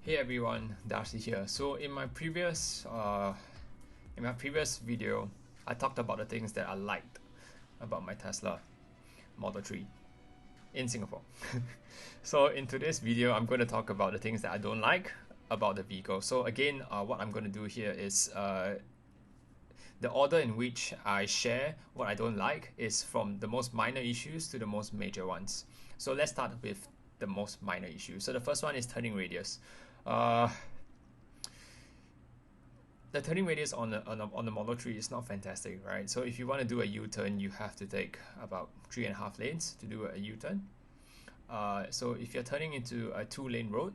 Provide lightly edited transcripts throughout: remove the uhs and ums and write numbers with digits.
Hey everyone, Darcy here. So in my previous video, I talked about the things that I liked about my Tesla Model 3 in Singapore. So in today's video, I'm going to talk about the things that I don't like about the vehicle. So again, what I'm going to do here is the order in which I share what I don't like is from the most minor issues to the most major ones. So let's start with the most minor issues. So the first one is turning radius. Uh, the turning radius on the Model 3 is not fantastic, right? So if you want to do a U-turn, you have to take about 3.5 lanes to do a U-turn. So if you're turning into a 2-lane road,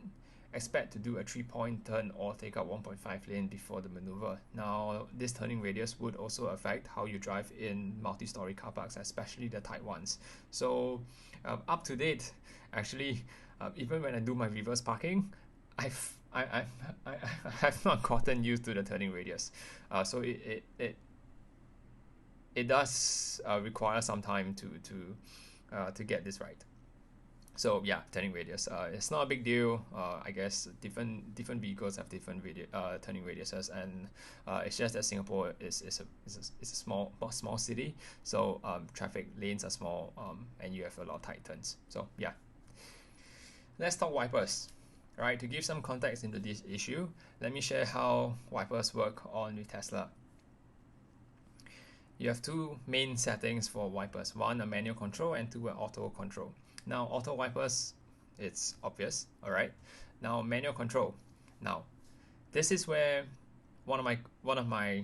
expect to do a 3-point turn or take out 1.5 lane before the maneuver. Now, this turning radius would also affect how you drive in multi-story car parks, especially the tight ones. So up to date, actually, even when I do my reverse parking, I have not gotten used to the turning radius. So it does require some time to get this right. So yeah, turning radius. It's not a big deal. I guess different vehicles have different turning radiuses, and it's just that Singapore is a small city, so traffic lanes are small, and you have a lot of tight turns. So yeah, let's talk wipers. Right, to give some context into this issue, let me share how wipers work on with Tesla. You have two main settings for wipers. One, a manual control, and two, an auto control. Now, auto wipers, it's obvious, all right? Now, manual control. Now, this is where one of my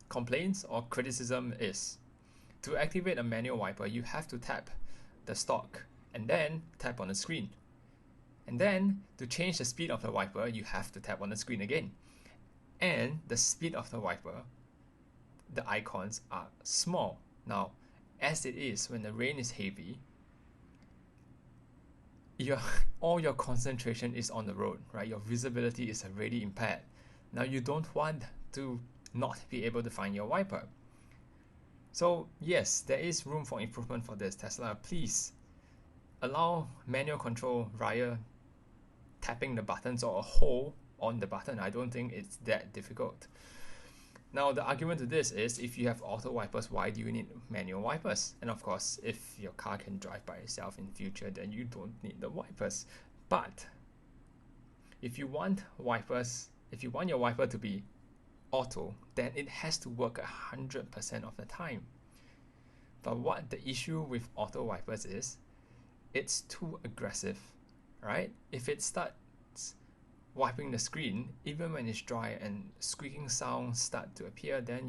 complaints or criticism is. To activate a manual wiper, you have to tap the stalk and then tap on the screen. And then to change the speed of the wiper, you have to tap on the screen again. And the speed of the wiper, the icons are small. Now, as it is, when the rain is heavy, all your concentration is on the road, right? Your visibility is already impaired. Now, you don't want to not be able to find your wiper. So yes, there is room for improvement for this. Tesla, please allow manual control via tapping the buttons or a hold on the button. I don't think it's that difficult. Now, the argument to this is, if you have auto wipers, why do you need manual wipers? And of course, if your car can drive by itself in the future, then you don't need the wipers. But if you want your wiper to be auto, then it has to work 100% of the time. But what the issue with auto wipers is, it's too aggressive, right? If it starts wiping the screen, even when it's dry and squeaking sounds start to appear, then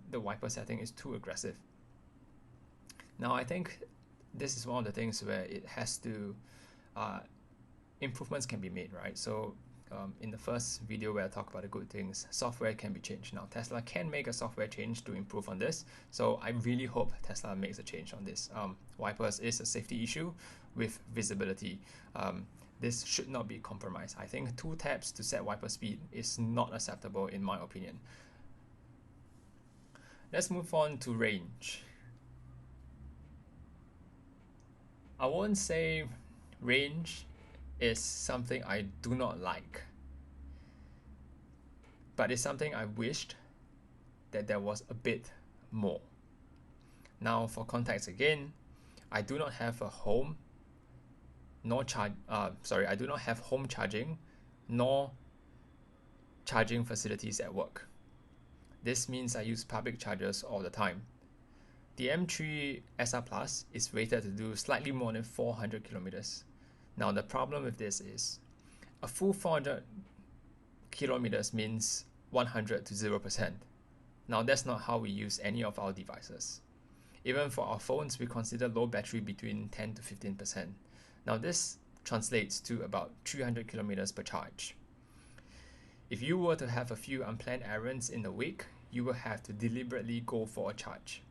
the wiper setting is too aggressive. Now, I think this is one of the things where it has to, improvements can be made, right? So in the first video where I talk about the good things, software can be changed. Now, Tesla can make a software change to improve on this. So I really hope Tesla makes a change on this. Wipers is a safety issue with visibility. This should not be compromised. I think 2 taps to set wiper speed is not acceptable in my opinion. Let's move on to range. I won't say range is something I do not like, but it's something I wished that there was a bit more. Now, for context again, I do not have a home I do not have home charging nor charging facilities at work. This means I use public chargers all the time. The M3 SR Plus is rated to do slightly more than 400 kilometers. Now, the problem with this is a full 400 kilometers means 100 to 0%. Now, that's not how we use any of our devices. Even for our phones, we consider low battery between 10 to 15%. Now, this translates to about 300 kilometers per charge. If you were to have a few unplanned errands in a week, you will have to deliberately go for a charge.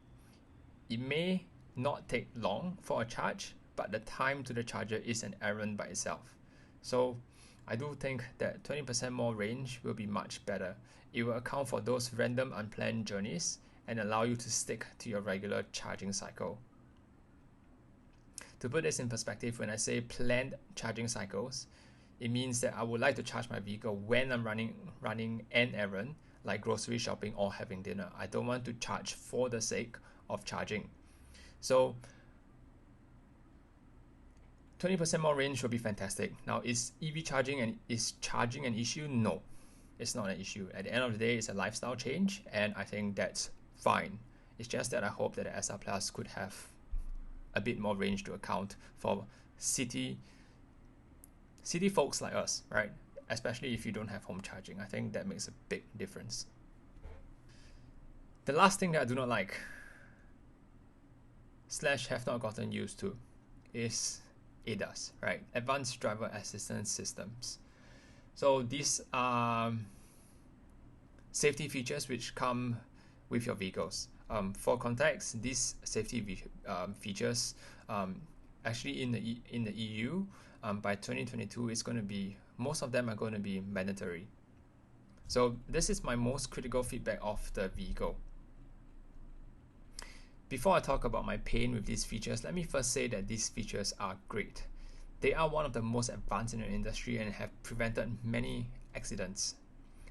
It may not take long for a charge, but the time to the charger is an errand by itself. So I do think that 20% more range will be much better. It will account for those random unplanned journeys and allow you to stick to your regular charging cycle. To put this in perspective, when I say planned charging cycles, it means that I would like to charge my vehicle when I'm running an errand, like grocery shopping or having dinner. I don't want to charge for the sake of charging. So 20% more range would be fantastic. Now, is EV charging and is charging an issue? No, it's not an issue. At the end of the day, it's a lifestyle change, and I think that's fine. It's just that I hope that the SR Plus could have a bit more range to account for city folks like us, right? Especially if you don't have home charging. I think that makes a big difference. The last thing that I do not like / have not gotten used to is ADAS, right? Advanced Driver Assistance Systems. So these are safety features which come with your vehicles. For context, these safety features actually in the EU by 2022 is going to be, most of them are going to be mandatory. So this is my most critical feedback of the vehicle. Before I talk about my pain with these features, let me first say that these features are great. They are one of the most advanced in the industry and have prevented many accidents.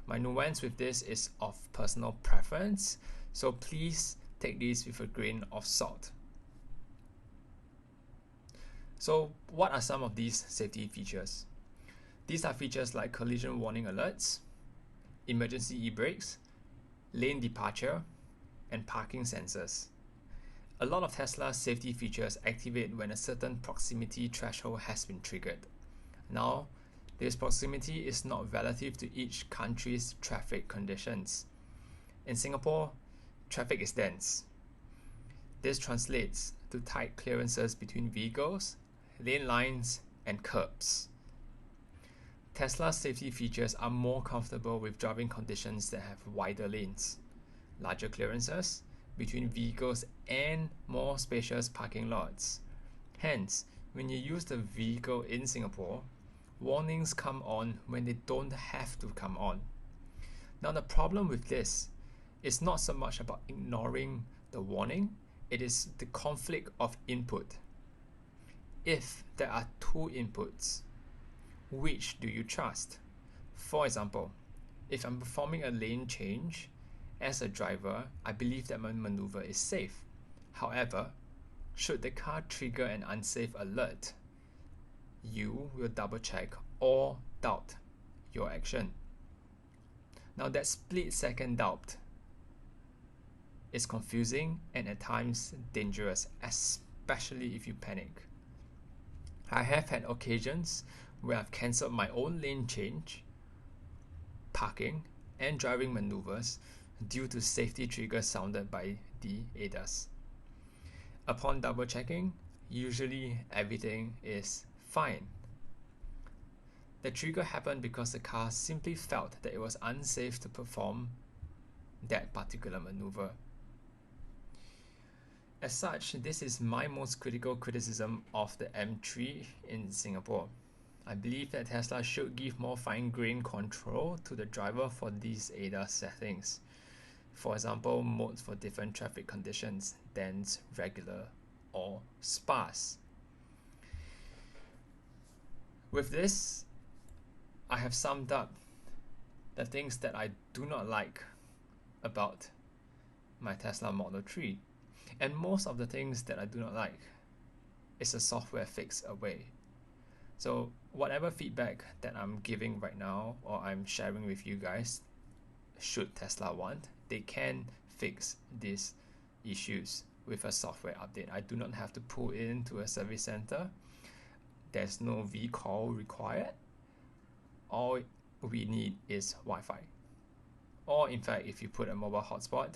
My nuance with this is of personal preference, so please take this with a grain of salt. So what are some of these safety features? These are features like collision warning alerts, emergency e-brakes, lane departure, and parking sensors. A lot of Tesla's safety features activate when a certain proximity threshold has been triggered. Now, this proximity is not relative to each country's traffic conditions. In Singapore, traffic is dense. This translates to tight clearances between vehicles, lane lines, and curbs. Tesla's safety features are more comfortable with driving conditions that have wider lanes, larger clearances between vehicles, and more spacious parking lots. Hence, when you use the vehicle in Singapore, warnings come on when they don't have to come on. Now, the problem with this is not so much about ignoring the warning, it is the conflict of input. If there are two inputs, which do you trust? For example, if I'm performing a lane change, as a driver, I believe that my maneuver is safe. However, should the car trigger an unsafe alert, you will double check or doubt your action. Now, that split-second doubt is confusing and at times dangerous, especially if you panic. I have had occasions where I've cancelled my own lane change, parking, and driving maneuvers due to safety triggers sounded by the ADAS. Upon double checking, usually everything is fine. The trigger happened because the car simply felt that it was unsafe to perform that particular maneuver. As such, this is my most critical criticism of the M3 in Singapore. I believe that Tesla should give more fine-grained control to the driver for these ADAS settings. For example, modes for different traffic conditions, dense, regular, or sparse. With this, I have summed up the things that I do not like about my Tesla Model 3. And most of the things that I do not like is a software fix away. So whatever feedback that I'm giving right now or I'm sharing with you guys, should Tesla want, they can fix these issues with a software update. I do not have to pull into a service center. There's no vCall required. All we need is Wi-Fi. Or in fact, if you put a mobile hotspot,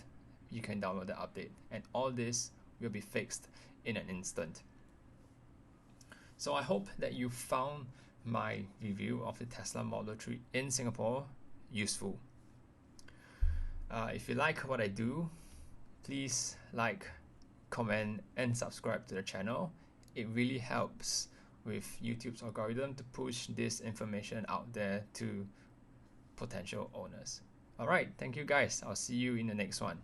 you can download the update. And all this will be fixed in an instant. So I hope that you found my review of the Tesla Model 3 in Singapore useful. If you like what I do, please like, comment, and subscribe to the channel. It really helps with YouTube's algorithm to push this information out there to potential owners. Alright, thank you guys. I'll see you in the next one.